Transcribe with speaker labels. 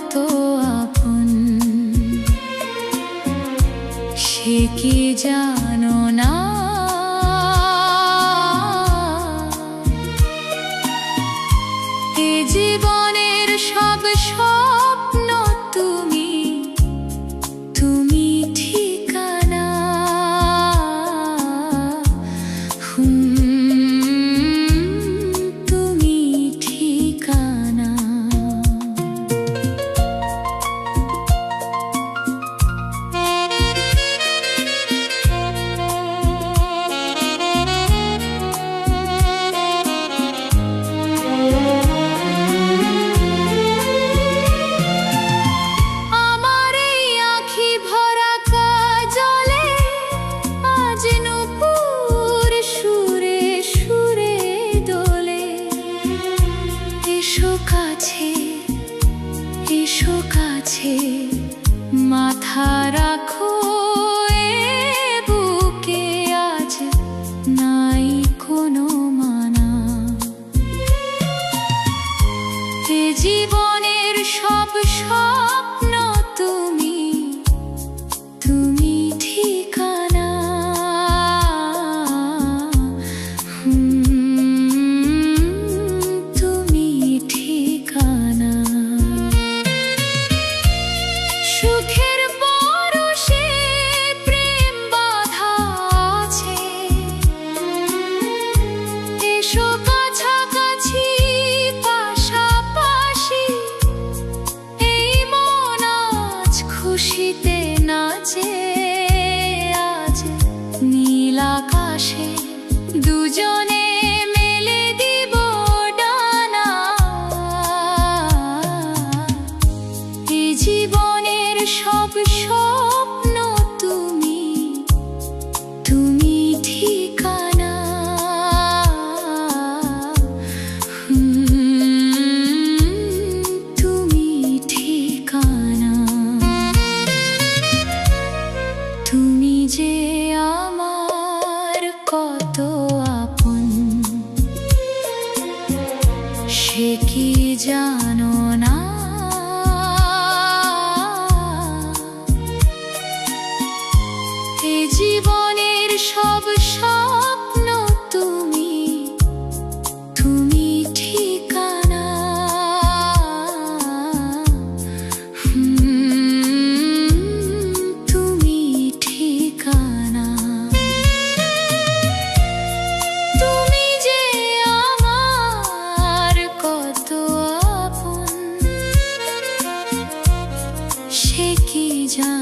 Speaker 1: কত আপন, সে কি জানো না? এ জীবনের সব স্বপ্ন তুমি, তুমি ঠিকানা। তুমি ঠিকানা। এসো কাছে, মাথা রাখো এ বুকে, আজ নাই কোনো মানা। এ জীবনের সব স্বপ্ন তুমি, তুমি ঠিকানা। তুমি ঠিকানা। সুখের পরশে প্রেম বাঁধা আছে, এসো কাছাকাছি পাশাপাশি। এই মন আজ খুশিতে নাচে, আজ নীল আকাশে দুজনে মেলে দিব ডানা। এ জীবনের সব স্বপ্ন তুমি, তুমি ঠিকানা। তুমি ঠিকানা। তুমি যে আমার কত আপন, সে কি জানো না? এ জীবনের সব স্বপ্ন তুমি, তুমি ঠিকানা। তুমি ঠিকানা। তুমি যে আমার কত আপন, সে কি জানো?